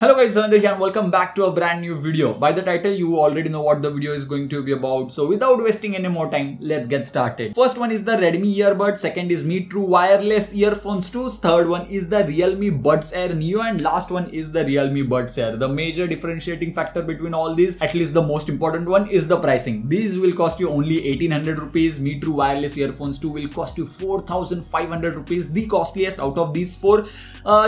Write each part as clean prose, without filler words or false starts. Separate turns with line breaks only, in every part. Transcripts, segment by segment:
Hello guys, Dhananjay here and welcome back to a brand new video. By the title, you already know what the video is going to be about. So without wasting any more time, let's get started. First one is the Redmi Earbuds. Second is Mi True Wireless Earphones 2. Third one is the Realme Buds Air Neo. And last one is the Realme Buds Air. The major differentiating factor between all these, at least the most important one, is the pricing. These will cost you only 1800 rupees. Mi True Wireless Earphones 2 will cost you 4500 rupees. The costliest out of these four.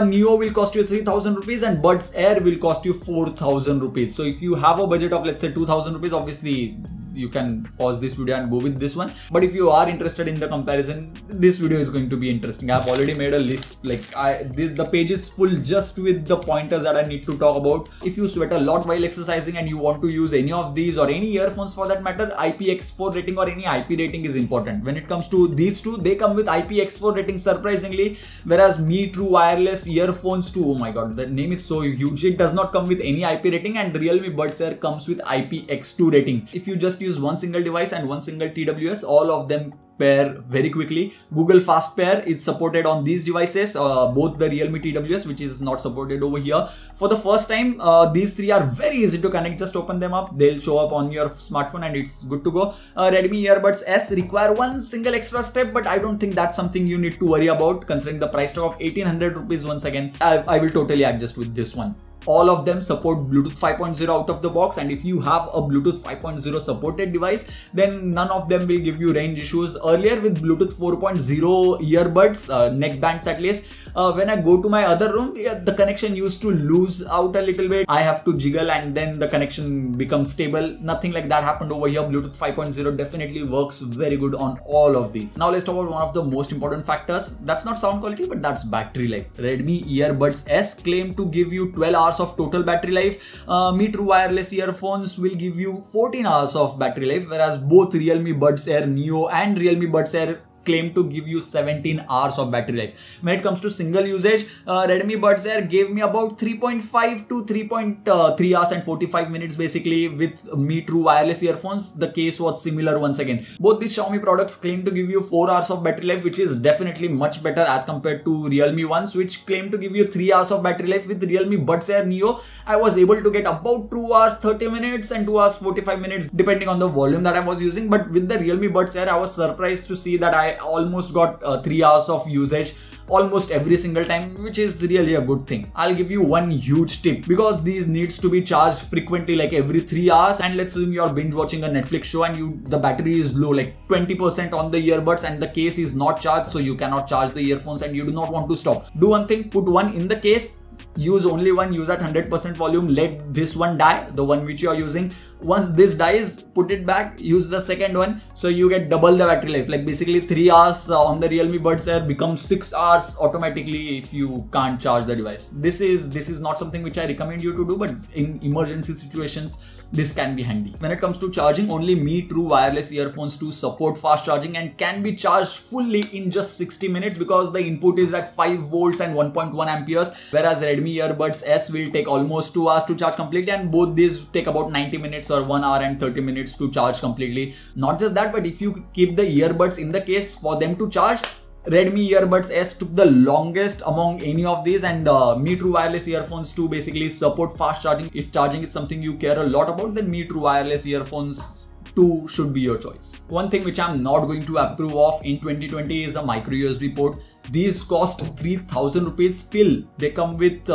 Neo will cost you 3000 rupees and Buds Air will cost you 4000 rupees. So if you have a budget of let's say 2000 rupees, obviously you can pause this video and go with this one. But if you are interested in the comparison, this video is going to be interesting. I've already made a list. The page is full just with the pointers that I need to talk about. If you sweat a lot while exercising and you want to use any of these or any earphones for that matter, IPX4 rating or any IP rating is important. When it comes to these two, they come with IPX4 rating surprisingly, whereas Mi True Wireless Earphones 2, oh my god, the name is so huge, it does not come with any IP rating, and Realme Buds Air comes with IPX2 rating. If you just use one single device and one single TWS, all of them pair very quickly. Google Fast Pair is supported on these devices, both the Realme TWS, which is not supported over here. For the first time, these three are very easy to connect. Just open them up, they'll show up on your smartphone and it's good to go. Redmi Earbuds S require one single extra step, but I don't think that's something you need to worry about considering the price tag of 1800 rupees. Once again, I will totally adjust with this one. All of them support Bluetooth 5.0 out of the box, and if you have a Bluetooth 5.0 supported device, then none of them will give you range issues. Earlier with Bluetooth 4.0 earbuds, neck bands at least, when I go to my other room, the connection used to lose out a little bit. I have to jiggle and then the connection becomes stable. Nothing like that happened over here. Bluetooth 5.0 definitely works very good on all of these. Now let's talk about one of the most important factors. That's not sound quality, but that's battery life. Redmi Earbuds S claim to give you 12 hours of total battery life. Mi True Wireless Earphones will give you 14 hours of battery life, whereas both Realme Buds Air Neo and Realme Buds Air claim to give you 17 hours of battery life. When it comes to single usage, Redmi Buds Air gave me about 3.5 to 3.3 hours and 45 minutes basically. With Mi True Wireless Earphones, the case was similar once again. Both these Xiaomi products claim to give you 4 hours of battery life, which is definitely much better as compared to Realme ones, which claim to give you 3 hours of battery life. With Realme Buds Air Neo, I was able to get about 2 hours 30 minutes and 2 hours 45 minutes depending on the volume that I was using. But with the Realme Buds Air, I was surprised to see that I almost got 3 hours of usage almost every single time, which is really a good thing. I'll give you one huge tip, because these needs to be charged frequently, like every 3 hours. And let's assume you're binge watching a Netflix show and the battery is low, like 20% on the earbuds, and the case is not charged, so you cannot charge the earphones and you do not want to stop. Do one thing, put one in the case, use only one, use at 100% volume, let this one die, the one which you are using. Once this dies, put it back, use the second one, so you get double the battery life. Like basically 3 hours on the Realme Buds Air becomes 6 hours automatically if you can't charge the device. This is not something which I recommend you to do, but in emergency situations this can be handy. When it comes to charging, only Mi True Wireless Earphones 2 support fast charging and can be charged fully in just 60 minutes because the input is at 5 volts and 1.1 amperes, whereas Redmi Earbuds S will take almost 2 hours to charge completely, and both these take about 90 minutes or 1 hour and 30 minutes to charge completely. Not just that, but if you keep the earbuds in the case for them to charge, Redmi Earbuds S took the longest among any of these, and Mi True Wireless Earphones 2 basically support fast charging. If charging is something you care a lot about, then Mi True Wireless Earphones 2 should be your choice. One thing which I'm not going to approve of in 2020 is a micro USB port. These cost 3000 rupees. Still, they come with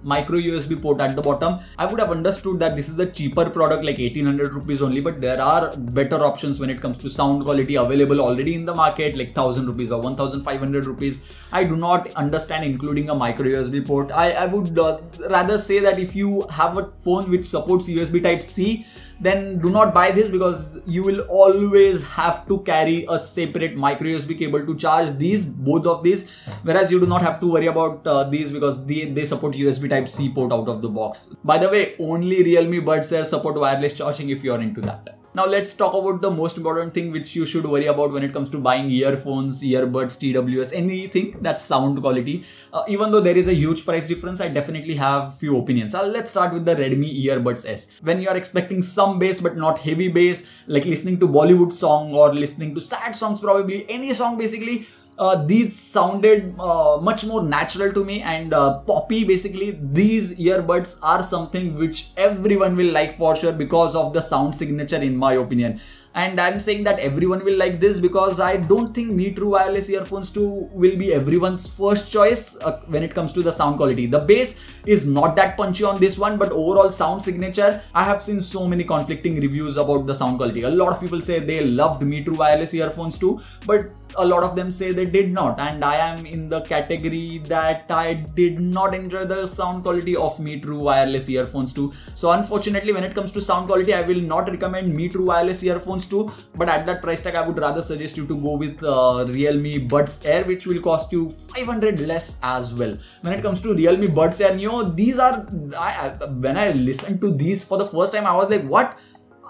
micro USB port at the bottom. I would have understood that this is a cheaper product, like 1800 rupees only, but there are better options when it comes to sound quality available already in the market, like 1000 rupees or 1500 rupees. I do not understand including a micro USB port. I would rather say that if you have a phone which supports USB type C, then do not buy this, because you will always have to carry a separate micro USB cable to charge both of these, whereas you do not have to worry about these because they support USB type C port out of the box. By the way, only Realme Buds Air support wireless charging if you are into that. Now let's talk about the most important thing which you should worry about when it comes to buying earphones, earbuds, TWS, anything that's sound quality. Even though there is a huge price difference, I definitely have few opinions. Let's start with the Redmi Earbuds S. When you are expecting some bass but not heavy bass, like listening to Bollywood song or listening to sad songs, probably any song basically, these sounded much more natural to me and poppy. Basically, these earbuds are something which everyone will like for sure because of the sound signature, in my opinion. And I'm saying that everyone will like this because I don't think Me True Wireless Earphones 2 will be everyone's first choice when it comes to the sound quality. The bass is not that punchy on this one, but overall sound signature, I have seen so many conflicting reviews about the sound quality. A lot of people say they loved Me True Wireless Earphones 2, but a lot of them say they did not, and I am in the category that I did not enjoy the sound quality of Me True Wireless Earphones 2. So unfortunately, when it comes to sound quality, I will not recommend Me True Wireless Earphones 2, but at that price tag, I would rather suggest you to go with Realme Buds Air, which will cost you 500 less as well. When it comes to Realme Buds Air Neo, these are, when I listened to these for the first time, I was like, what?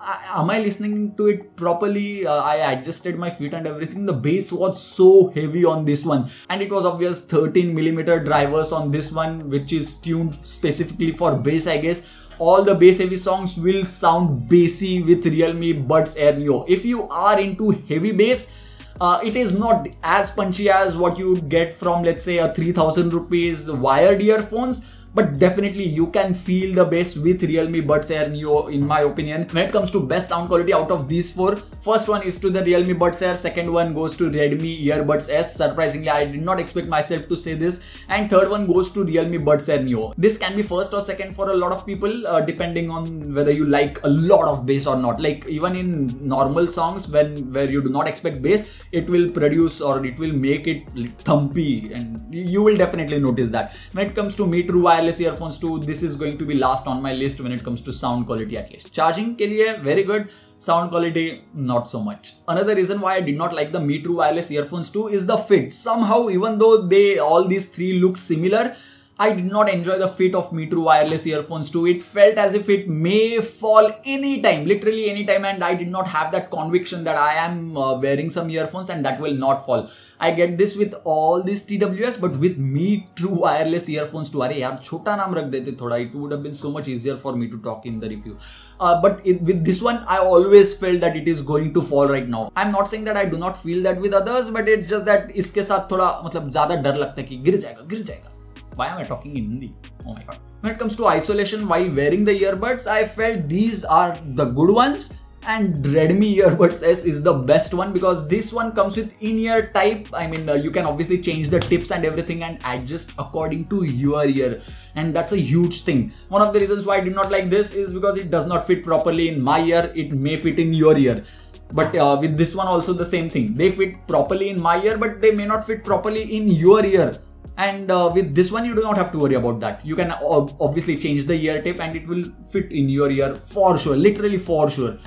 Am I listening to it properly? I adjusted my feet and everything. The bass was so heavy on this one, and it was obvious 13mm drivers on this one, which is tuned specifically for bass, I guess. All the bass heavy songs will sound bassy with Realme Buds Air Neo. If you are into heavy bass, it is not as punchy as what you would get from, let's say, a 3000 rupees wired earphones, but definitely you can feel the bass with Realme Buds Air Neo, in my opinion. When it comes to best sound quality out of these four, first one is to the Realme Buds Air, second one goes to Redmi Earbuds S. Surprisingly, I did not expect myself to say this. And third one goes to Realme Buds Air Neo. This can be first or second for a lot of people, depending on whether you like a lot of bass or not. Like even in normal songs, where you do not expect bass, it will produce or it will make it thumpy, and you will definitely notice that. When it comes to Me True Wireless Earphones 2, this is going to be last on my list when it comes to sound quality, at least. Charging ke liye very good, sound quality not so much. Another reason why I did not like the Me True Wireless Earphones 2 is the fit. Somehow, even though all these three look similar, I did not enjoy the fit of Me True Wireless Earphones 2. It felt as if it may fall anytime, literally anytime, and I did not have that conviction that I am wearing some earphones and that will not fall. I get this with all these TWS, but with Me True Wireless Earphones 2, अरे यार छोटा नाम रख देते थोड़ा, it would have been so much easier for me to talk in the review. But with this one, I always felt that it is going to fall right now. I'm not saying that I do not feel that with others, but it's just that इसके साथ थोड़ा मतलब ज़्यादा डर लगता है कि गिर जाएगा. Why am I talking in Hindi? Oh my god. When it comes to isolation while wearing the earbuds, I felt these are the good ones, and Redmi Earbuds S is the best one because this one comes with in-ear type. I mean, you can obviously change the tips and everything and adjust according to your ear, and that's a huge thing. One of the reasons why I did not like this is because it does not fit properly in my ear. It may fit in your ear. But with this one also the same thing. They fit properly in my ear, but they may not fit properly in your ear. And with this one, you do not have to worry about that. You can obviously change the ear tip and it will fit in your ear for sure, literally for sure.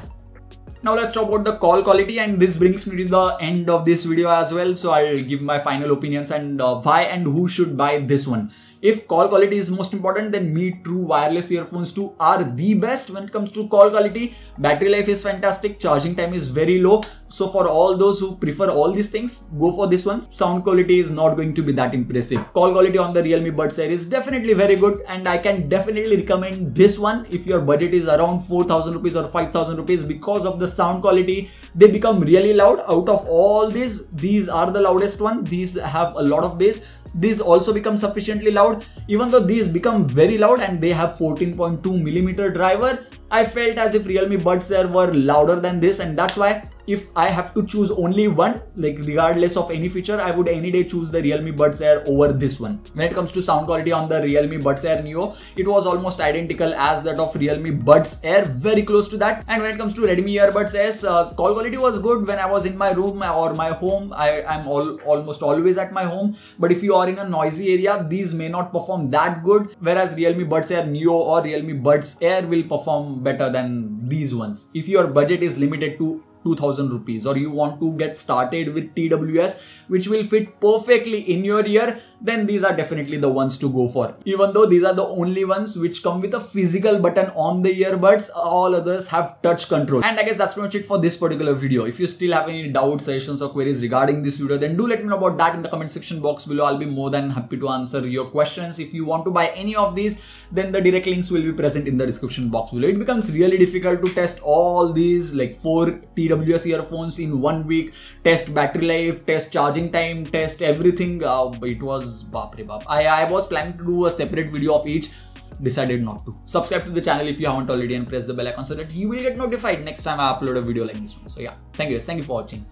Now let's talk about the call quality, and this brings me to the end of this video as well. So I'll give my final opinions and why and who should buy this one. If call quality is most important, then Me True Wireless Earphones 2 are the best when it comes to call quality. Battery life is fantastic, charging time is very low. So for all those who prefer all these things, go for this one. Sound quality is not going to be that impressive. Call quality on the Realme Buds Air is definitely very good, and I can definitely recommend this one if your budget is around 4,000 rupees or 5,000 rupees because of the sound quality. They become really loud. Out of all these are the loudest one. These have a lot of bass. These also become sufficiently loud. Even though these become very loud and they have 14.2mm driver, I felt as if Realme Buds Air were louder than this, and that's why if I have to choose only one, like regardless of any feature, I would any day choose the Realme Buds Air over this one. When it comes to sound quality on the Realme Buds Air Neo, it was almost identical as that of Realme Buds Air, very close to that. And when it comes to Redmi Earbuds S, call quality was good when I was in my room or my home. I'm almost always at my home, but if you are in a noisy area, these may not perform that good, whereas Realme Buds Air Neo or Realme Buds Air will perform better than these ones. If your budget is limited to 2,000 rupees or you want to get started with TWS, which will fit perfectly in your ear, then these are definitely the ones to go for. Even though these are the only ones which come with a physical button on the earbuds, all others have touch control. And I guess that's pretty much it for this particular video. If you still have any doubts, suggestions or queries regarding this video, then do let me know about that in the comment section box below. I'll be more than happy to answer your questions. If you want to buy any of these, then the direct links will be present in the description box below. It becomes really difficult to test all these like 4 TWS TWS earphones in 1 week, test battery life, test charging time, test everything. It was bapre bap. I was planning to do a separate video of each, decided not to. Subscribe to the channel if you haven't already and press the bell icon so that you will get notified next time I upload a video like this one. So yeah, thank you for watching.